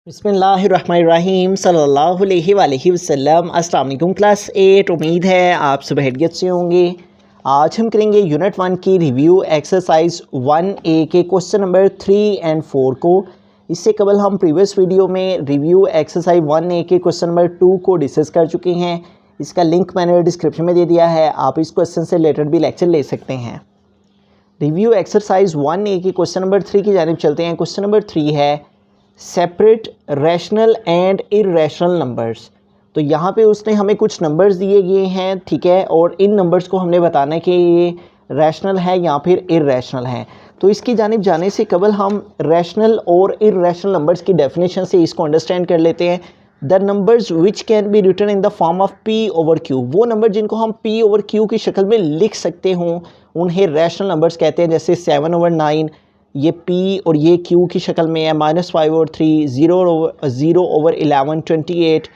बिस्मिल्लाहिर्रहमानिर्रहीम सल्लल्लाहु अलैहि वसल्लम। अस्सलाम वालेकुम क्लास 8। उम्मीद है आप सब खैरियत से होंगे। आज हम करेंगे यूनिट 1 की रिव्यू एक्सरसाइज 1A के क्वेश्चन नंबर 3 और 4 को। इससे कबल हम प्रीवियस वीडियो में रिव्यू एक्सरसाइज 1A के क्वेश्चन नंबर 2 को डिस्कस कर चुके हैं। इसका लिंक मैंने डिस्क्रिप्शन में दे दिया है, आप इस क्वेश्चन से रिलेटेड भी लेक्चर ले सकते हैं। रिव्यू एक्सरसाइज 1A के क्वेश्चन नंबर 3 की जानिब चलते हैं। क्वेश्चन नंबर 3 है separate rational and irrational numbers. तो यहाँ पे उसने हमें कुछ नंबर्स दिए गए हैं, ठीक है, और इन नंबर्स को हमने बताना है कि ये रैशनल है या फिर इर्रेशनल है। तो इसकी जानिब जाने से कबल हम रैशनल और इर्रेशनल नंबर्स की डेफिनेशन से इसको अंडरस्टैंड कर लेते हैं। The numbers which can be written in the form of p over q, वो नंबर जिनको हम पी ओवर क्यू की शक्ल में लिख सकते हों उन्हें रैशनल नंबर्स कहते हैं। जैसे 7/9 ये P और ये Q की शक्ल में है, -5/3, 0/11, 28,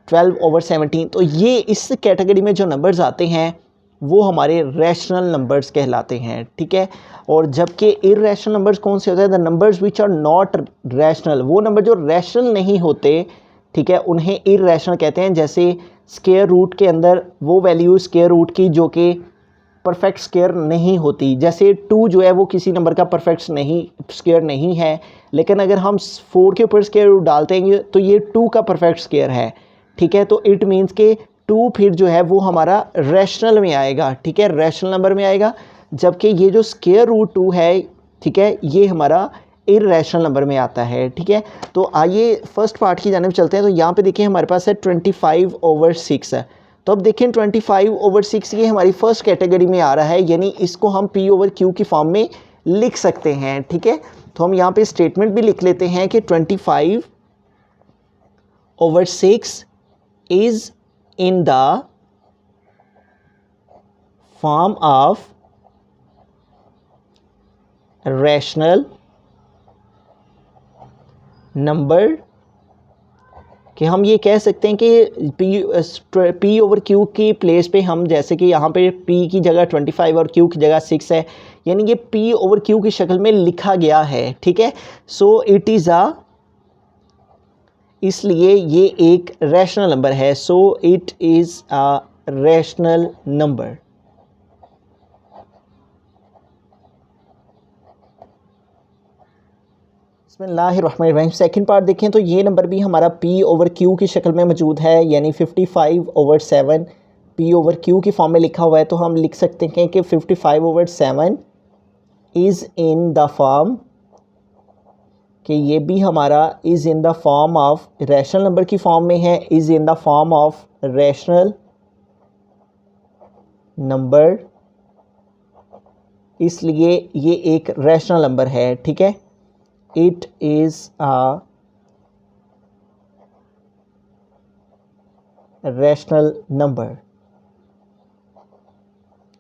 12/17। तो ये इस कैटेगरी में जो नंबर्स आते हैं वो हमारे रैशनल नंबर्स कहलाते हैं, ठीक है। और जबकि इर्रेशनल नंबर्स कौन से होते हैं? The numbers which are not rational, वो नंबर जो रैशनल नहीं होते, ठीक है, उन्हें इर्रेशनल कहते हैं। जैसे स्क्वायर रूट के अंदर वो वैल्यू स्क्वायर रूट की जो कि परफेक्ट स्क्वायर नहीं होती। जैसे 2 जो है वो किसी नंबर का परफेक्ट स्क्वायर नहीं है, लेकिन अगर हम 4 के ऊपर स्क्वायर रूट डालते हैं तो ये 2 का परफेक्ट स्क्वायर है, ठीक है। तो इट मीन्स के 2 फिर जो है वो हमारा रैशनल में आएगा, ठीक है, रैशनल नंबर में आएगा। जबकि ये जो स्क्वायर रूट 2 है, ठीक है, ये हमारा इर्रेशनल नंबर में आता है, ठीक है। तो आइए फर्स्ट पार्ट की जानिब चलते हैं। तो यहाँ पे देखिए हमारे पास है 25/6 है। तो अब देखें 25/6 ये हमारी फर्स्ट कैटेगरी में आ रहा है, यानी इसको हम P ओवर Q की फॉर्म में लिख सकते हैं, ठीक है। तो हम यहाँ पे स्टेटमेंट भी लिख लेते हैं कि 25/6 is in the form of rational number, कि हम ये कह सकते हैं कि P ओवर Q की प्लेस पे हम, जैसे कि यहाँ पे P की जगह 25 और Q की जगह 6 है, यानी ये P ओवर Q की शक्ल में लिखा गया है, ठीक है। सो इट इज़ इसलिए ये एक रैशनल नंबर है। So it is a rational number. बिस्मिल्लाहिर्रहमानिर्रहीम। सेकंड पार्ट देखें तो ये नंबर भी हमारा P ओवर Q की शक्ल में मौजूद है, यानी 55/7 P ओवर Q की फॉर्म में लिखा हुआ है। तो हम लिख सकते हैं कि 55/7 इज़ इन द फॉर्म, कि ये भी हमारा is in the form of rational number की फॉर्म में है, is in the form of rational number, इसलिए ये एक रैशनल नंबर है, ठीक है। It is a rational number,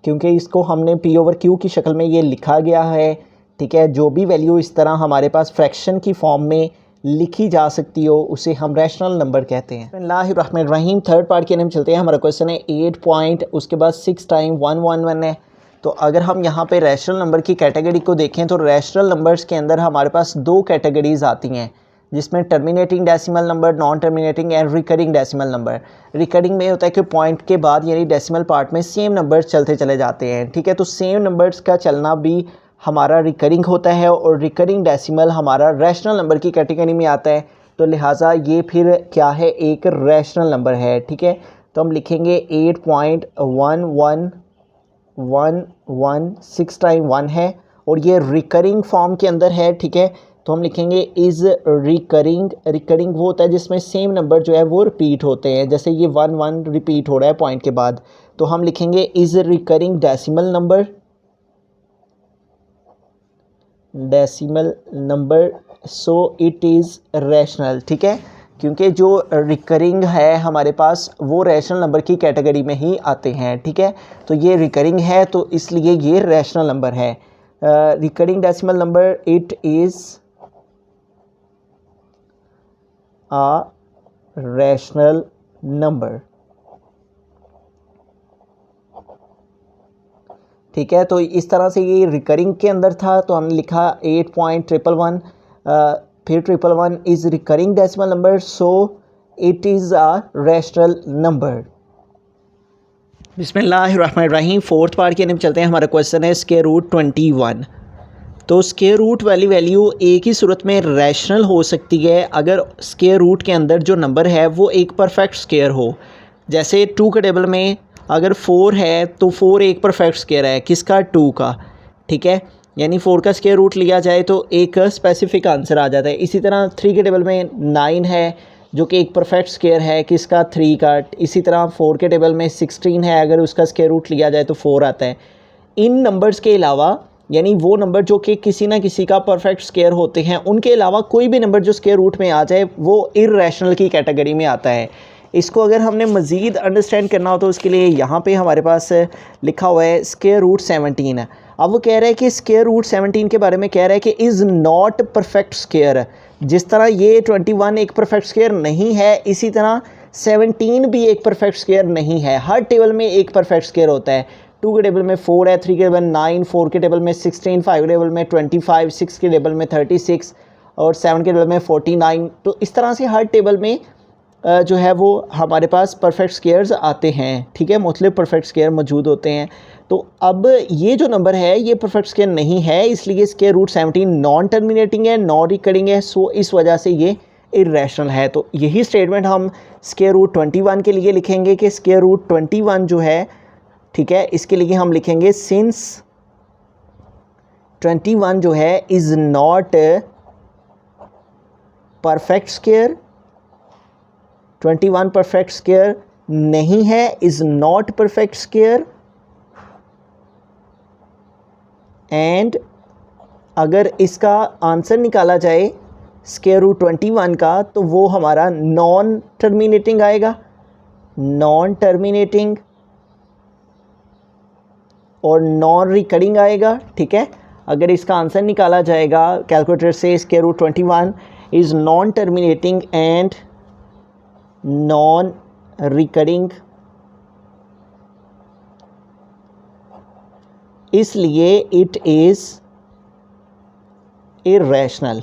क्योंकि इसको हमने P ओवर Q की शक्ल में ये लिखा गया है, ठीक है। जो भी वैल्यू इस तरह हमारे पास फ्रैक्शन की फॉर्म में लिखी जा सकती हो उसे हम रैशनल नंबर कहते हैं। बिस्मिल्लाहिर्रहमानिर्रहीम। थर्ड पार्ट के अंदर चलते हैं। हमारा क्वेश्चन है 8 पॉइंट, उसके बाद 6 टाइम 111 है। तो अगर हम यहाँ पे रैशनल नंबर की कैटेगरी को देखें तो रैशनल नंबर्स के अंदर हमारे पास 2 कैटेगरीज आती हैं, जिसमें terminating decimal number, non terminating and recurring decimal number. Recurring में होता है कि पॉइंट के बाद यानी डेसिमल पार्ट में सेम नंबर्स चलते चले जाते हैं, ठीक है। तो सेम नंबर्स का चलना भी हमारा रिकरिंग होता है, और रिकरिंग डेसिमल हमारा रैशनल नंबर की कैटेगरी में आता है। तो लिहाजा ये फिर क्या है? एक रैशनल नंबर है, ठीक है। तो हम लिखेंगे 8.1111 6 टाइम 1 है, और ये रिकरिंग फॉर्म के अंदर है, ठीक है। तो हम लिखेंगे इज़ रिकरिंग। रिकरिंग वो होता है जिसमें सेम नंबर जो है वो रिपीट होते हैं, जैसे ये 1 रिपीट हो रहा है पॉइंट के बाद। तो हम लिखेंगे is recurring decimal number, so it is rational, ठीक है। क्योंकि जो रिकरिंग है हमारे पास वो रैशनल नंबर की कैटेगरी में ही आते हैं, ठीक है। तो ये रिकरिंग है तो इसलिए ये रैशनल नंबर है। Recurring decimal number, it is a rational number, ठीक है। तो इस तरह से ये रिकरिंग के अंदर था, तो हमने लिखा 8.1111 फिर 111 is recurring decimal number, so it is a rational number. बिस्मिल्लाहिर्रहमानिर्रहीम। फोर्थ पार्ट की तरफ चलते हैं। हमारा क्वेश्चन है स्क्वायर रूट 21। तो स्क्वायर रूट वाली वैल्यू एक ही सूरत में रैशनल हो सकती है अगर स्क्वायर रूट के अंदर जो नंबर है वो एक परफेक्ट स्क्वायर हो। जैसे 2 के टेबल में अगर 4 है तो 4 एक परफेक्ट स्क्वायर है, किसका? 2 का, ठीक है। यानी 4 का स्क्वायर रूट लिया जाए तो एक स्पेसिफिक आंसर आ जाता है। इसी तरह 3 के टेबल में 9 है जो कि एक परफेक्ट स्क्वायर है, किसका? 3 का। इसी तरह 4 के टेबल में 16 है, अगर उसका स्क्वायर रूट लिया जाए तो 4 आता है। इन नंबर्स के अलावा, यानी वो नंबर जो कि किसी ना किसी का परफेक्ट स्क्वायर होते हैं, उनके अलावा कोई भी नंबर जो स्क्वायर रूट में आ जाए वो इर्रेशनल की कैटेगरी में आता है। इसको अगर हमने मज़ीद अंडरस्टैंड करना हो तो उसके लिए यहाँ पे हमारे पास लिखा हुआ है स्क्वायर रूट 17 है। अब वो कह रहा है कि स्क्वायर रूट 17 के बारे में कह रहा है कि इज़ नॉट परफेक्ट स्क्वायर। जिस तरह ये 21 एक परफेक्ट स्क्वायर नहीं है, इसी तरह 17 भी एक परफेक्ट स्क्वायर नहीं है। हर टेबल में एक परफेक्ट स्क्वायर होता है। 2 के टेबल में 4 है, 3 के टेबल में 9, 4 के टेबल में 16, 5 के टेबल में 25, 6 के टेबल में 36 और 7 के टेबल में 49। तो इस तरह से हर टेबल में जो है वो हमारे पास परफेक्ट स्क्वायर्स आते हैं, ठीक है। मुख्तलिफ परफेक्ट स्क्वायर मौजूद होते हैं। तो अब ये जो नंबर है ये परफेक्ट स्क्वायर नहीं है, इसलिए स्क्वायर रूट 17 नॉन टर्मिनेटिंग है, नॉन रिकरिंग है, सो इस वजह से ये इर्रेशनल है। तो यही स्टेटमेंट हम स्क्वायर रूट 21 के लिए लिखेंगे कि स्क्वायर रूट 21 जो है, ठीक है, इसके लिए हम लिखेंगे सिंस 21 जो है is not perfect square, 21 perfect square नहीं है, is not perfect square. And अगर इसका आंसर निकाला जाए स्क्वायर रूट 21 का तो वो हमारा नॉन टर्मिनेटिंग आएगा, नॉन टर्मिनेटिंग और नॉन रिकरिंग आएगा, ठीक है। अगर इसका आंसर निकाला जाएगा कैलकुलेटर से square root 21 is non terminating and non recurring, इसलिए इट इज़ इर्रेशनल।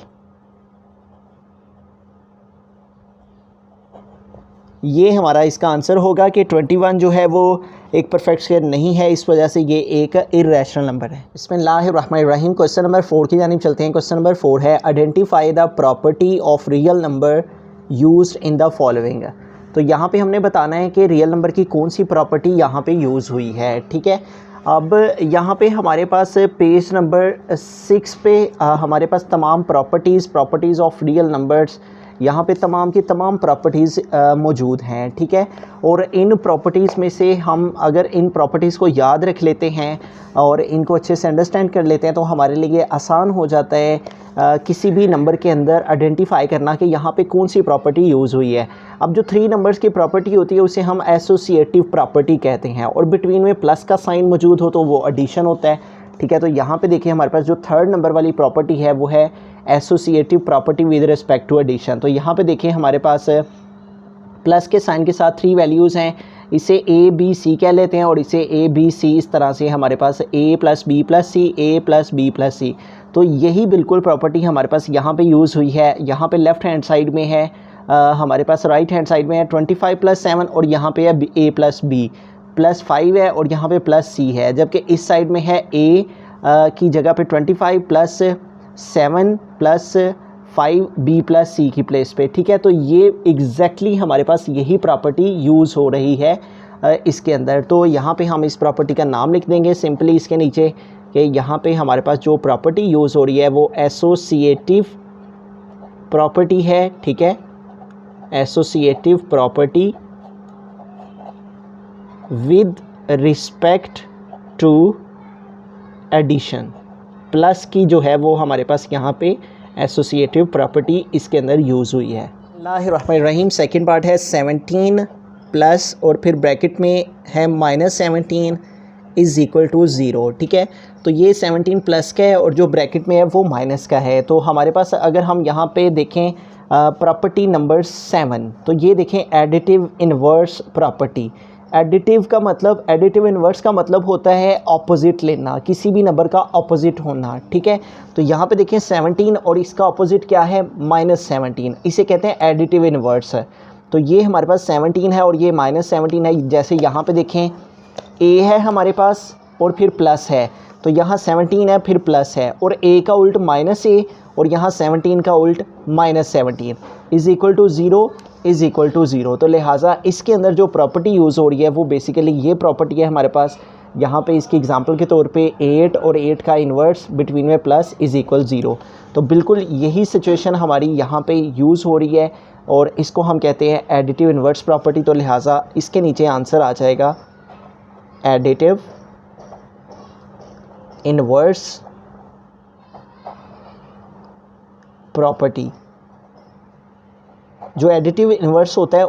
ये हमारा इसका आंसर होगा कि 21 जो है वो एक परफेक्ट स्क्वायर नहीं है, इस वजह से ये एक इर्रेशनल नंबर है। बिस्मिल्लाहिर्रहमानिर्रहीम। क्वेश्चन नंबर 4 की जानिब चलते हैं। क्वेश्चन नंबर 4 है identify the property of real number used in the following. तो यहाँ पे हमने बताना है कि रियल नंबर की कौन सी प्रॉपर्टी यहाँ पे यूज़ हुई है, ठीक है। अब यहाँ पे हमारे पास पेज नंबर 6 पे हमारे पास तमाम प्रॉपर्टीज़ ऑफ रियल नंबर्स, यहाँ पे तमाम की तमाम प्रॉपर्टीज़ मौजूद हैं, ठीक है। और इन प्रॉपर्टीज़ में से हम अगर इन प्रॉपर्टीज़ को याद रख लेते हैं और इनको अच्छे से अंडरस्टैंड कर लेते हैं तो हमारे लिए आसान हो जाता है किसी भी नंबर के अंदर आइडेंटिफाई करना कि यहाँ पे कौन सी प्रॉपर्टी यूज़ हुई है। अब जो 3 नंबर्स की प्रॉपर्टी होती है उसे हम एसोसिएटिव प्रॉपर्टी कहते हैं, और बिटवीन में प्लस का साइन मौजूद हो तो वो एडिशन होता है, ठीक है। तो यहाँ पे देखिए हमारे पास जो 3rd नंबर वाली प्रॉपर्टी है वो है associative property with respect to addition. तो यहाँ पे देखिए हमारे पास प्लस के साइन के साथ 3 वैल्यूज़ हैं, इसे ए बी सी कह लेते हैं और इसे ए बी सी, इस तरह से हमारे पास ए प्लस बी प्लस सी, ए प्लस बी प्लस सी। तो यही बिल्कुल प्रॉपर्टी हमारे पास यहाँ पे यूज़ हुई है। यहाँ पे लेफ़्ट हैंड साइड में है हमारे पास, राइट हैंड साइड में है 25 + 7 और यहाँ पे है ए प्लस बी प्लस 5 है और यहाँ पे प्लस सी है, जबकि इस साइड में है ए की जगह पे 25 + 7 + 5 बी प्लस सी की प्लेस पे, ठीक है। तो ये एग्जैक्टली हमारे पास यही प्रॉपर्टी यूज़ हो रही है इसके अंदर। तो यहाँ पे हम इस प्रॉपर्टी का नाम लिख देंगे सिंपली इसके नीचे कि यहाँ पे हमारे पास जो प्रॉपर्टी यूज़ हो रही है वो एसोसिएटिव प्रॉपर्टी है, ठीक है। Associative property with respect to addition. Plus की जो है वो हमारे पास यहाँ पे एसोसिएटिव प्रॉपर्टी इसके अंदर यूज़ हुई है। बिस्मिल्लाहिर्रहमानिर्रहीम। सेकंड पार्ट है 17 प्लस और फिर ब्रैकेट में है -17 = 0, ठीक है। तो ये 17 प्लस का है और जो ब्रैकेट में है वो माइनस का है। तो हमारे पास अगर हम यहाँ पे देखें प्रॉपर्टी नंबर 7, तो ये देखें एडिटिव इन्वर्स प्रॉपर्टी। एडिटिव का मतलब, एडिटिव इन्वर्स का मतलब होता है ऑपोजिट लेना, किसी भी नंबर का ऑपोजिट होना, ठीक है। तो यहाँ पे देखें 17 और इसका ऑपोजिट क्या है -17, इसे कहते हैं एडिटिव इन्वर्स। तो ये हमारे पास 17 है और ये -17 है। जैसे यहाँ पे देखें a है हमारे पास और फिर प्लस है, तो यहाँ 17 है फिर प्लस है, और a का उल्ट -a और यहाँ 17 का उल्ट -17 is equal to 0 is equal to 0। तो लिहाजा इसके अंदर जो प्रॉपर्टी यूज़ हो रही है वो बेसिकली ये प्रॉपर्टी है हमारे पास। यहाँ पे इसकी एग्जांपल के तौर पे 8 और 8 का इन्वर्स बिटवीन में प्लस इज़ इक्वल 0। तो बिल्कुल यही सिचुएशन हमारी यहाँ पे यूज़ हो रही है और इसको हम कहते हैं एडिटिव इन्वर्स प्रॉपर्टी। तो लिहाजा इसके नीचे आंसर आ जाएगा एडिटिव इन्वर्स प्रॉपर्टी। जो एडिटिव इन्वर्स होता है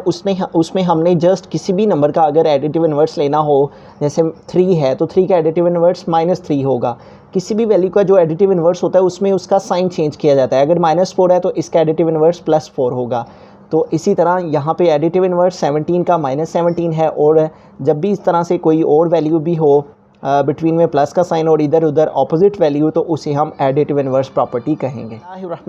उसमें हमने जस्ट किसी भी नंबर का अगर एडिटिव इन्वर्स लेना हो, जैसे 3 है तो 3 का एडिटिव इन्वर्स -3 होगा। किसी भी वैल्यू का जो एडिटिव इन्वर्स होता है उसमें उसका साइन चेंज किया जाता है। अगर -4 है तो इसका एडिटिव इन्वर्स +4 होगा। तो इसी तरह यहाँ पे एडिटिव इन्वर्स 17 का -17 है, और जब भी इस तरह से कोई और वैल्यू भी हो बिटवीन में प्लस का साइन और इधर उधर ऑपोजिट वैल्यू, तो उसे हम एडिटिव इन्वर्स प्रॉपर्टी कहेंगे।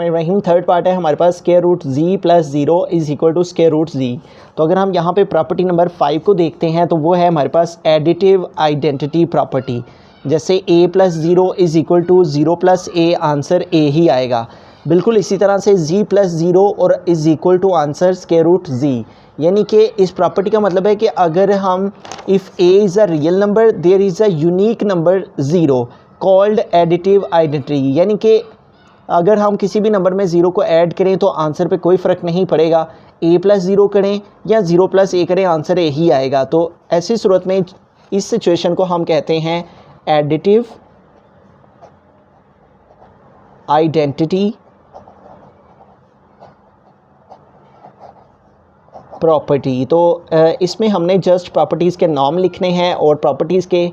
रहीम थर्ड पार्ट है हमारे पास (z + 0 is equal to (z)। तो अगर हम यहाँ पे प्रॉपर्टी नंबर 5 को देखते हैं तो वो है हमारे पास एडिटिव आइडेंटिटी प्रॉपर्टी। जैसे a + 0 is equal to 0 + a, answer a ही आएगा। बिल्कुल इसी तरह से z + 0 और is equal to answer (z)। यानी कि इस प्रॉपर्टी का मतलब है कि अगर हम if a is a real number there is a unique number 0 called additive identity, यानी कि अगर हम किसी भी नंबर में 0 को ऐड करें तो आंसर पे कोई फ़र्क नहीं पड़ेगा, a + 0 करें या 0 + a करें आंसर a ही आएगा। तो ऐसी सूरत में इस सिचुएशन को हम कहते हैं एडिटिव आइडेंटिटी प्रॉपर्टी। तो इसमें हमने जस्ट प्रॉपर्टीज़ के नाम लिखने हैं, और प्रॉपर्टीज़ के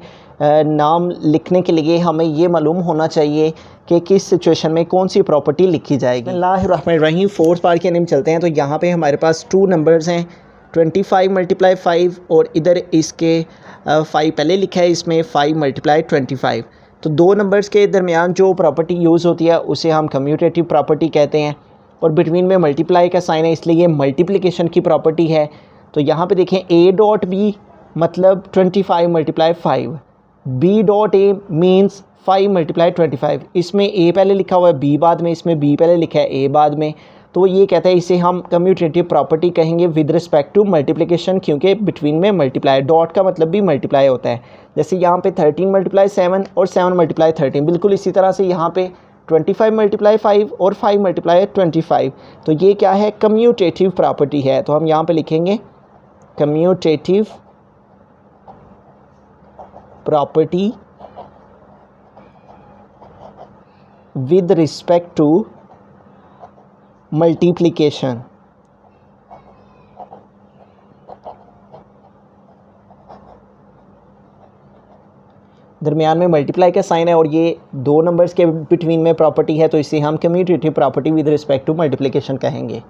नाम लिखने के लिए हमें ये मालूम होना चाहिए कि किस सिचुएशन में कौन सी प्रॉपर्टी लिखी जाएगी। बिस्मिल्लाहिर्रहमानिर्रहीम फोर्थ पार्ट के अंदर चलते हैं। तो यहाँ पे हमारे पास 2 नंबर्स हैं, 25 × 5 और इधर इसके 5 पहले लिखा है, इसमें 5 × 25। तो 2 नंबर्स के दरमियान जो प्रॉपर्टी यूज़ होती है उसे हम कम्यूटेटिव प्रॉपर्टी कहते हैं, और बिटवीन में मल्टीप्लाई का साइन है इसलिए ये मल्टीप्लिकेशन की प्रॉपर्टी है। तो यहाँ पे देखें a.b मतलब 25 × 5, b.a मीन्स 5 × 25। इसमें a पहले लिखा हुआ है b बाद में, इसमें b पहले लिखा है a बाद में। तो ये कहता है इसे हम कम्यूटेटिव प्रॉपर्टी कहेंगे विद रिस्पेक्ट टू मल्टीप्लिकेशन, क्योंकि बिटवीन में मल्टीप्लाई, डॉट का मतलब भी मल्टीप्लाई होता है। जैसे यहाँ पे 13 × 7 और 7 × 13, बिल्कुल इसी तरह से यहाँ पे 25 × 5 और 5 × 25। तो ये क्या है, कम्यूटेटिव प्रॉपर्टी है। तो हम यहाँ पे लिखेंगे commutative property with respect to multiplication. दरमियान में मल्टीप्लाई का साइन है और ये 2 नंबर्स के बिटवीन में प्रॉपर्टी है, तो इसे हम commutative property with respect to multiplication कहेंगे।